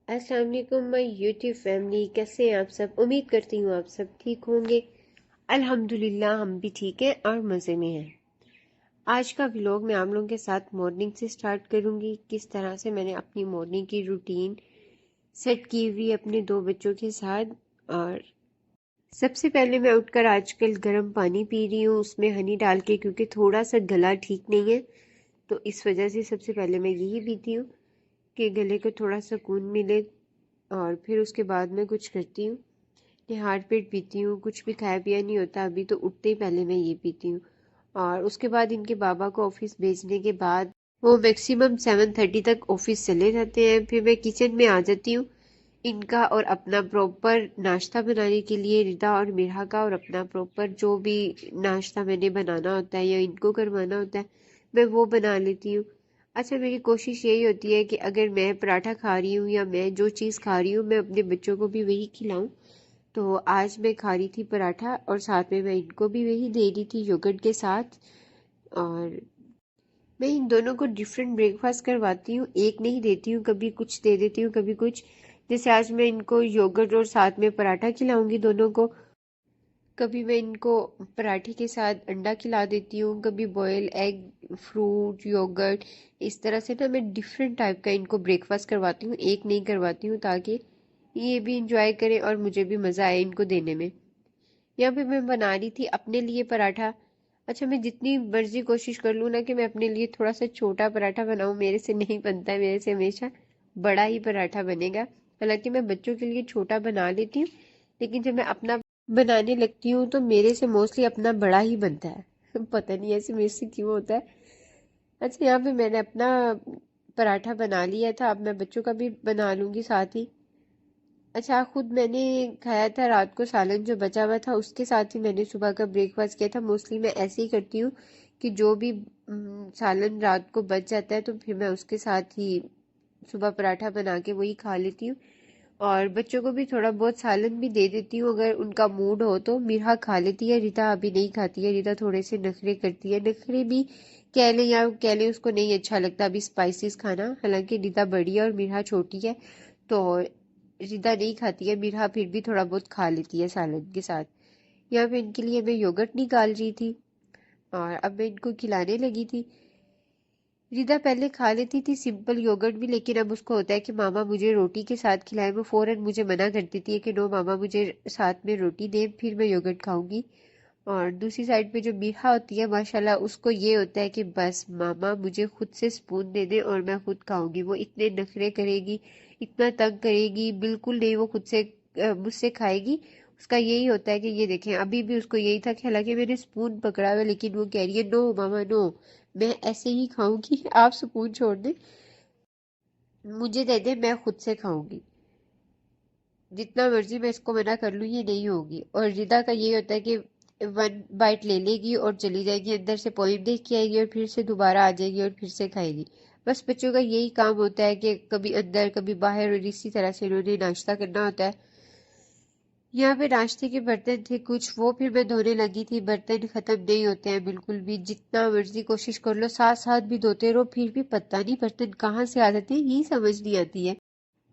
अस्सलाम वालेकुम my YouTube family. कैसे हैं आप सब? उम्मीद करती हूँ आप सब ठीक होंगे। अल्हम्दुलिल्लाह हम भी ठीक हैं और मज़े में हैं। आज का व्लॉग मैं आप लोगों के साथ मॉर्निंग से स्टार्ट करूँगी। किस तरह से मैंने अपनी मॉर्निंग की रूटीन सेट की हुई अपने दो बच्चों के साथ। और सबसे पहले मैं उठकर आजकल गर्म पानी पी रही हूँ, उसमें हनी डाल के, क्योंकि थोड़ा सा गला ठीक नहीं है। तो इस वजह से सबसे पहले मैं यही पीती हूँ कि गले को थोड़ा सुकून मिले। और फिर उसके बाद मैं कुछ करती हूँ कि हार्ड पेट पीती हूँ। कुछ भी खाया पिया नहीं होता अभी, तो उठते ही पहले मैं ये पीती हूँ। और उसके बाद इनके बाबा को ऑफिस भेजने के बाद वो मैक्सिमम 7:30 तक ऑफिस चले जाते हैं। फिर मैं किचन में आ जाती हूँ इनका और अपना प्रॉपर नाश्ता बनाने के लिए, रिदा और मिरहा का, और अपना प्रॉपर जो भी नाश्ता मैंने बनाना होता है या इनको करवाना होता है मैं वो बना लेती हूँ। अच्छा, मेरी कोशिश यही होती है कि अगर मैं पराठा खा रही हूँ या मैं जो चीज़ खा रही हूँ मैं अपने बच्चों को भी वही खिलाऊं। तो आज मैं खा रही थी पराठा और साथ में मैं इनको भी वही दे रही थी योगर्ट के साथ। और मैं इन दोनों को डिफरेंट ब्रेकफास्ट करवाती हूँ, एक नहीं देती हूँ, कभी कुछ दे देती हूँ कभी कुछ। जैसे आज मैं इनको योगर्ट और साथ में पराठा खिलाऊंगी दोनों को। कभी मैं इनको पराठे के साथ अंडा खिला देती हूँ, कभी बॉयल एग, फ्रूट, योगर्ट। इस तरह से ना मैं डिफरेंट टाइप का इनको ब्रेकफास्ट करवाती हूँ, एक नहीं करवाती हूँ, ताकि ये भी इंजॉय करें और मुझे भी मज़ा आए इनको देने में। यहाँ पे मैं बना रही थी अपने लिए पराठा। अच्छा, मैं जितनी मर्जी कोशिश कर लूँ ना कि मैं अपने लिए थोड़ा सा छोटा पराठा बनाऊँ, मेरे से नहीं बनता है। मेरे से हमेशा बड़ा ही पराठा बनेगा। हालांकि मैं बच्चों के लिए छोटा बना लेती हूँ, लेकिन जब मैं अपना बनाने लगती हूँ तो मेरे से मोस्टली अपना बड़ा ही बनता है। पता नहीं ऐसे मेरे से क्यों होता है। अच्छा, यहाँ पे मैंने अपना पराठा बना लिया था, अब मैं बच्चों का भी बना लूंगी साथ ही। अच्छा, खुद मैंने खाया था रात को सालन जो बचा हुआ था, उसके साथ ही मैंने सुबह का ब्रेकफास्ट किया था। मोस्टली मैं ऐसे ही करती हूँ कि जो भी सालन रात को बच जाता है तो फिर मैं उसके साथ ही सुबह पराठा बना के वही खा लेती हूँ। और बच्चों को भी थोड़ा बहुत सालन भी दे देती हूँ अगर उनका मूड हो तो। मिरहा खा लेती है, रीता अभी नहीं खाती है। रीता थोड़े से नखरे करती है, नखरे भी कह लें या कह लें उसको नहीं अच्छा लगता अभी स्पाइसेस खाना। हालांकि रीता बड़ी है और मिरहा छोटी है, तो रीता नहीं खाती है। मिरहा फिर भी थोड़ा बहुत खा लेती है सालन के साथ। यहाँ पे इनके लिए मैं योगर्ट निकाल रही थी और अब मैं इनको खिलाने लगी थी। रिदा पहले खा लेती थी सिंपल योगर्ट भी, लेकिन अब उसको होता है कि मामा मुझे रोटी के साथ खिलाए। वो फौरन मुझे मना कर देती है कि नो मामा मुझे साथ में रोटी दे, फिर मैं योगर्ट खाऊंगी। और दूसरी साइड पे जो मीठा होती है माशाल्लाह, उसको ये होता है कि बस मामा मुझे खुद से स्पून दे दे और मैं खुद खाऊंगी। वो इतने नखरे करेगी, इतना तंग करेगी, बिल्कुल नहीं वो खुद से मुझसे खाएगी। उसका यही होता है कि ये देखें अभी भी उसको यही था कि हालांकि मैंने स्पून पकड़ा हुआ है, लेकिन वो कह रही है नो मामा नो, मैं ऐसे ही खाऊंगी। आप स्पून छोड़ दे, मुझे दे दे, मैं खुद से खाऊंगी। जितना मर्जी मैं इसको मना कर लूँ ये नहीं होगी। और रिदा का ये होता है कि वन बाइट ले लेगी और चली जाएगी, अंदर से पोइम देख के आएगी और फिर से दोबारा आ जाएगी और फिर से खाएगी। बस बच्चों का यही काम होता है कि कभी अंदर कभी बाहर, और इसी तरह से इन्होंने नाश्ता करना होता है। यहाँ पे नाश्ते के बर्तन थे कुछ, वो फिर मैं धोने लगी थी। बर्तन खत्म नहीं होते हैं बिल्कुल भी, जितना मर्जी कोशिश कर लो साथ साथ भी धोते रहो, फिर भी पता नहीं बर्तन कहाँ से आ जाते हैं, यही समझ नहीं आती है।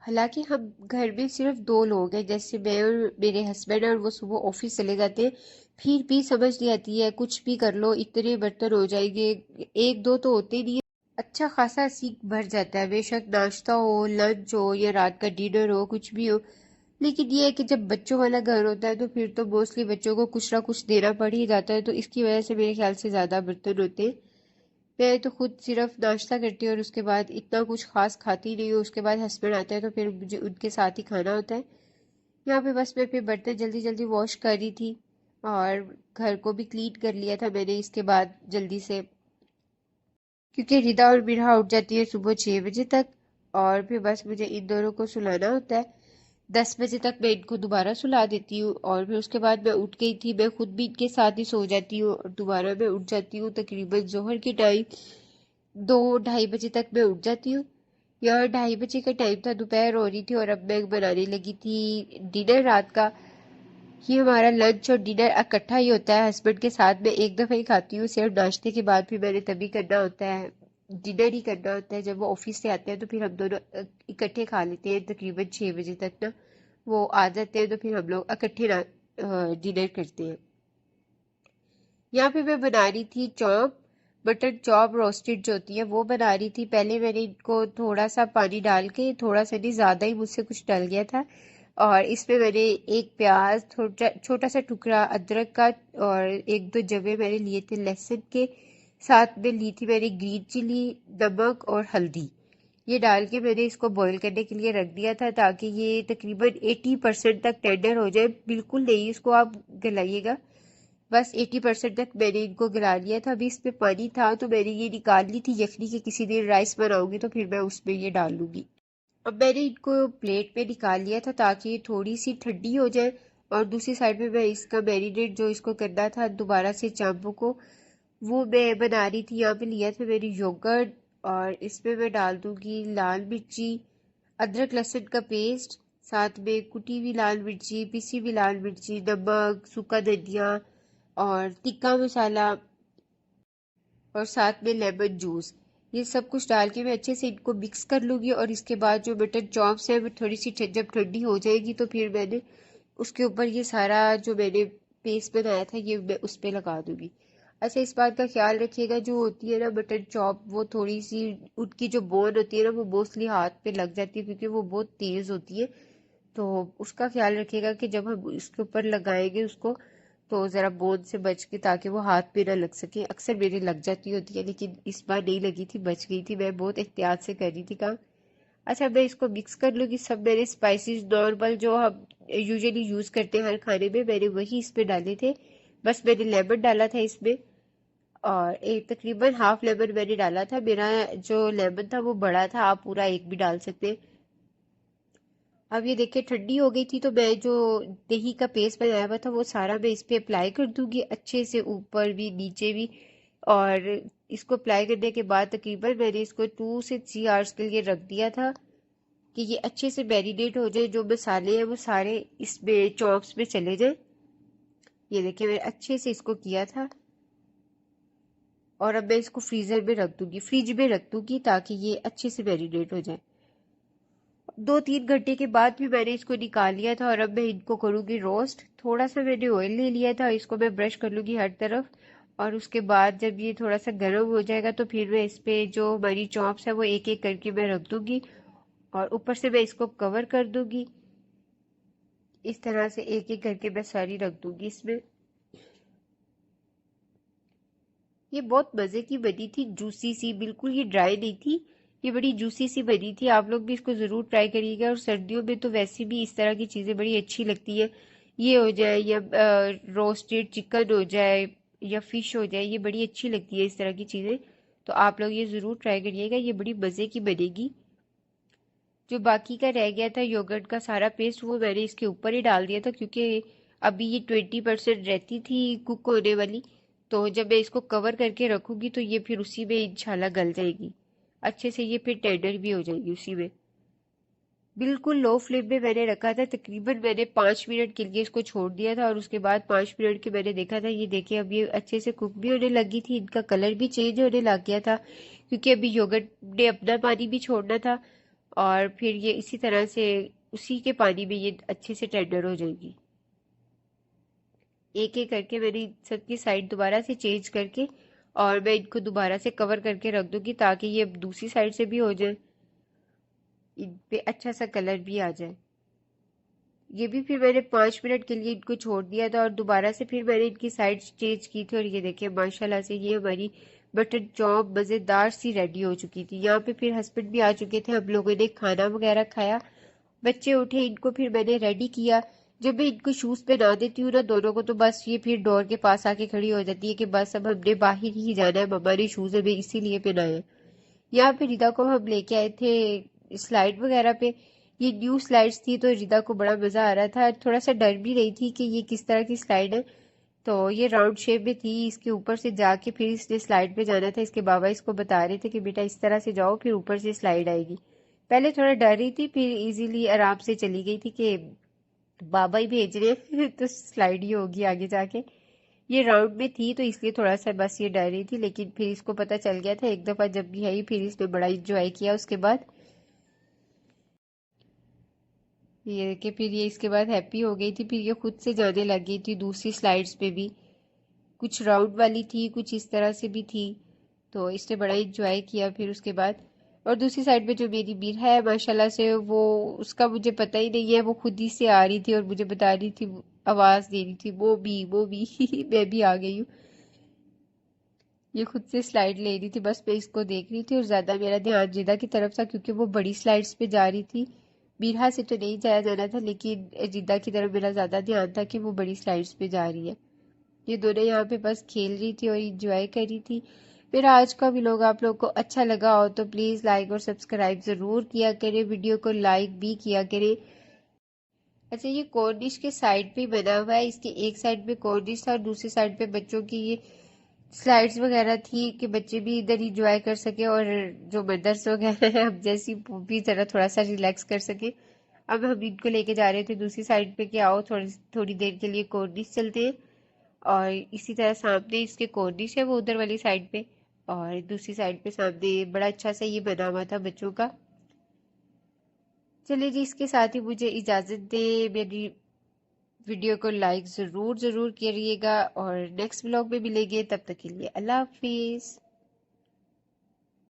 हालांकि हम घर में सिर्फ दो लोग हैं, जैसे मैं और मेरे हस्बैंड, और वो सुबह ऑफिस चले जाते हैं। फिर भी समझ नहीं आती है, कुछ भी कर लो इतने बर्तन हो जाएंगे, एक दो तो होते नहीं है। अच्छा खासा सीख भर जाता है, बेशक नाश्ता हो, लंच हो या रात का डिनर हो, कुछ भी हो। लेकिन ये है कि जब बच्चों वाला घर होता है तो फिर तो मोस्टली बच्चों को कुछ ना कुछ देना पड़ ही जाता है, तो इसकी वजह से मेरे ख्याल से ज्यादा बर्तन होते हैं। मैं तो खुद सिर्फ नाश्ता करती हूँ और उसके बाद इतना कुछ खास खाती नहीं हूँ। उसके बाद हस्बैंड आते हैं तो फिर मुझे उनके साथ ही खाना होता है। यहाँ पे बस मैं फिर बर्तन जल्दी जल्दी वॉश कर रही थी और घर को भी क्लीन कर लिया था मैंने इसके बाद जल्दी से, क्योंकि रिदा और मिरहा उठ जाती है सुबह 6 बजे तक। और फिर बस मुझे इन दोनों को सुलाना होता है। 10 बजे तक मैं इनको दोबारा सुला देती हूँ और फिर उसके बाद मैं उठ गई थी, मैं खुद भी इनके साथ ही सो जाती हूँ और दोबारा मैं उठ जाती हूँ तकरीबन जोहर के टाइम 2-2:30 बजे तक मैं उठ जाती हूँ। यहाँ 2:30 बजे का टाइम था, दोपहर हो रही थी और अब मैं बनाने लगी थी डिनर रात का। ये हमारा लंच और डिनर इकट्ठा ही होता है, हस्बैंड के साथ मैं एक दफ़ा ही खाती हूँ, सिर्फ नाश्ते के बाद भी मैंने तभी करना होता है। डिनर ही करना होता है। जब वो ऑफिस से आते हैं तो फिर हम दोनों इकट्ठे खा लेते हैं, तकरीबन 6 बजे तक ना वो आ जाते हैं, तो फिर हम लोग इकट्ठे डिनर करते हैं। यहाँ पे मैं बना रही थी चॉप, बटर चॉप रोस्टेड जो होती है वो बना रही थी। पहले मैंने इनको थोड़ा सा पानी डाल के, थोड़ा सा नहीं ज़्यादा ही मुझसे कुछ डल गया था, और इसमें मैंने एक प्याज, छोटा सा टुकड़ा अदरक का, और एक दो जवे मैंने लिए थे लहसुन के, साथ में ली थी मैंने ग्रीन चिली, नमक और हल्दी। ये डाल के मैंने इसको बॉईल करने के लिए रख दिया था, ताकि ये तकरीबन 80% तक टेंडर हो जाए। बिल्कुल नहीं इसको आप गलाइएगा, बस 80% तक मैंने इनको गिरा लिया था। अभी इसमें पानी था तो मैंने ये निकाल ली थी यखनी के, किसी दिन राइस बनाऊंगी तो फिर मैं उसमें ये डाल लूंगी। अब मैंने इनको प्लेट पे निकाल लिया था ताकि ये थोड़ी सी ठंडी हो जाए, और दूसरी साइड पे मैं इसका मैरिनेट जो इसको करना था दोबारा से चांपू को, वो मैं बना रही थी। यहाँ पे लिया था मैंने योगर्ट, और इसमें मैं डाल दूंगी लाल मिर्ची, अदरक लहसुन का पेस्ट, साथ में कुटी हुई लाल मिर्ची, पिसी हुई लाल मिर्ची, नमक, सूखा धनिया और तिक्का मसाला, और साथ में लेमन जूस। ये सब कुछ डाल के मैं अच्छे से इनको मिक्स कर लूंगी, और इसके बाद जो मटन चॉप्स है वो थोड़ी सी जब ठंडी हो जाएगी तो फिर मैंने उसके ऊपर ये सारा जो मैंने पेस्ट बनाया था ये मैं उस पर लगा दूंगी। अच्छा, इस बात का ख्याल रखिएगा, जो होती है ना मटन चॉप, वो थोड़ी सी उनकी जो बोन होती है ना वो मोस्टली हाथ पे लग जाती है, क्योंकि वो बहुत तेज होती है। तो उसका ख्याल रखिएगा कि जब हम इसके ऊपर लगाएंगे उसको तो ज़रा बोन से बच के, ताकि वो हाथ पे ना लग सके। अक्सर मेरी लग जाती होती है, लेकिन इस बार नहीं लगी थी, बच गई थी। मैं बहुत एहतियात से कर रही थी काम। अच्छा, मैं इसको मिक्स कर लूँगी। सब मेरे स्पाइसेस नॉर्मल जो हम यूजुअली यूज़ करते हैं हर खाने में, मैंने वही इसमें डाले थे। बस मैंने लेमन डाला था इसमें, और एक तकरीबन हाफ लेमन मैंने डाला था। मेरा जो लेमन था वो बड़ा था, आप पूरा एक भी डाल सकते हैं। अब ये देखिए ठंडी हो गई थी, तो मैं जो दही का पेस्ट बनाया हुआ था वो सारा मैं इस पे अप्लाई कर दूंगी, अच्छे से ऊपर भी नीचे भी। और इसको अप्लाई करने के बाद तकरीबन मैंने इसको 2 से 3 आवर्स के लिए रख दिया था, कि ये अच्छे से मैरिनेट हो जाए, जो मसाले हैं वो सारे इसमें चॉप्स में चले जाए। ये देखिए मैंने अच्छे से इसको किया था, और अब मैं इसको फ्रीजर में रख दूंगी, फ्रिज में रख दूंगी, ताकि ये अच्छे से मैरिनेट हो जाए। 2-3 घंटे के बाद भी मैंने इसको निकाल लिया था, और अब मैं इनको करूंगी रोस्ट। थोड़ा सा मैंने ऑयल ले लिया था, इसको मैं ब्रश कर लूंगी हर तरफ, और उसके बाद जब ये थोड़ा सा गर्म हो जाएगा तो फिर मैं इस पे जो हमारी चॉप्स है वो एक एक करके मैं रख दूंगी, और ऊपर से मैं इसको कवर कर दूंगी। इस तरह से एक एक करके मैं सारी रख दूंगी इसमें। ये बहुत मज़े की बनी थी, जूसी सी, बिल्कुल ये ड्राई नहीं थी, ये बड़ी जूसी सी बनी थी। आप लोग भी इसको ज़रूर ट्राई करिएगा, और सर्दियों में तो वैसे भी इस तरह की चीज़ें बड़ी अच्छी लगती है। ये हो जाए या रोस्टेड चिकन हो जाए या फिश हो जाए, ये बड़ी अच्छी लगती है इस तरह की चीज़ें। तो आप लोग ये ज़रूर ट्राई करिएगा, ये बड़ी मज़े की बनेगी। जो बाकी का रह गया था योगर्ट का सारा पेस्ट, वो मैंने इसके ऊपर ही डाल दिया था, क्योंकि अभी ये 20% रहती थी कुक होने वाली। तो जब मैं इसको कवर करके रखूंगी तो ये फिर उसी में इंशाल्लाह गल जाएगी अच्छे से, ये फिर टेंडर भी हो जाएगी उसी में। बिल्कुल लो फ्लेम में मैंने रखा था, तकरीबन मैंने 5 मिनट के लिए इसको छोड़ दिया था, और उसके बाद 5 मिनट के मैंने देखा था, ये देखिए अब ये अच्छे से कुक भी होने लगी थी, इनका कलर भी चेंज होने लग गया था, क्योंकि अभी योगर्ट ने अपना पानी भी छोड़ना था, और फिर ये इसी तरह से उसी के पानी में ये अच्छे से टेंडर हो जाएगी। एक एक करके मैंने सबकी साइड दोबारा से चेंज करके, और मैं इनको दोबारा से कवर करके रख दूंगी, ताकि ये दूसरी साइड से भी हो जाए, इन पे अच्छा सा कलर भी आ जाए। ये भी फिर मैंने 5 मिनट के लिए इनको छोड़ दिया था, और दोबारा से फिर मैंने इनकी साइड चेंज की थी, और ये देखिए माशाल्लाह से ये हमारी बटर चॉप मज़ेदार सी रेडी हो चुकी थी। यहाँ पे फिर हस्बैंड भी आ चुके थे, हम लोगों ने खाना वगैरह खाया, बच्चे उठे, इनको फिर मैंने रेडी किया। जब मैं इनको शूज़ पहना देती हूँ ना दोनों को, तो बस ये फिर डोर के पास आके खड़ी हो जाती है कि बस अब हमने बाहर ही जाना है, मम्मा ने शूज़ हमें इसीलिए पहनाए हैं। यहाँ पे रिदा को हम लेके आए थे स्लाइड वगैरह पे। ये न्यू स्लाइड्स थी, तो रिदा को बड़ा मज़ा आ रहा था, थोड़ा सा डर भी रही थी कि ये किस तरह की स्लाइड है। तो ये राउंड शेप में थी, इसके ऊपर से जाके फिर इसने स्लाइड पे जाना था। इसके बाबा इसको बता रहे थे कि बेटा इस तरह से जाओ, फिर ऊपर से स्लाइड आएगी। पहले थोड़ा डर रही थी, फिर इजीली आराम से चली गई थी कि बाबा ही भेज रहे हैं तो स्लाइड ही होगी आगे जाके। ये राउंड में थी तो इसलिए थोड़ा सा बस ये डर रही थी, लेकिन फिर इसको पता चल गया था एक दफ़ा जब भी आई, फिर इसने बड़ा इंजॉय किया उसके बाद। ये कि फिर ये इसके बाद हैप्पी हो गई थी, फिर ये खुद से जाने लग गई थी दूसरी स्लाइड्स पे भी। कुछ राउंड वाली थी, कुछ इस तरह से भी थी, तो इसने बड़ा इंजॉय किया फिर उसके बाद। और दूसरी साइड पे जो मेरी बीर है माशाल्लाह से, वो उसका मुझे पता ही नहीं है, वो खुद ही से आ रही थी और मुझे बता रही थी, आवाज़ दे रही थी वो भी मैं भी आ गई हूँ। ये खुद से स्लाइड ले रही थी, बस मैं इसको देख रही थी और ज़्यादा मेरा ध्यान जिदा की तरफ था क्योंकि वो बड़ी स्लाइड्स पे जा रही थी। बीरहा से तो नहीं जाया जाना था, लेकिन जिद्दा की तरफ मेरा ज़्यादा ध्यान था कि वो बड़ी स्लाइड्स पे जा रही है। ये दोनों यहाँ पे बस खेल रही थी और इंजॉय कर रही थी। मेरा आज का व्लॉग आप लोग को अच्छा लगा हो तो प्लीज़ लाइक और सब्सक्राइब ज़रूर किया करें, वीडियो को लाइक भी किया करें। अच्छा, ये कॉर्निश के साइड पे बना हुआ है, इसके एक साइड पे कॉर्निश था और दूसरी साइड पे बच्चों की ये स्लाइड्स वगैरह थी कि बच्चे भी इधर इंजॉय कर सके और जो मदर्स लोग हैं हम जैसी भी तरह थोड़ा सा रिलैक्स कर सके। अब हम इनको लेके जा रहे थे दूसरी साइड पे कि आओ थोड़ी थोड़ी देर के लिए कॉर्निश चलते हैं। और इसी तरह सामने इसके कॉर्निश है वो उधर वाली साइड पे, और दूसरी साइड पे सामने बड़ा अच्छा सा ये बना हुआ था बच्चों का। चलिए जी, इसके साथ ही मुझे इजाज़त दें। मेरी वीडियो को लाइक ज़रूर ज़रूर करिएगा और नेक्स्ट व्लॉग में मिलेंगे, तब तक के लिए अल्लाह हाफिज़।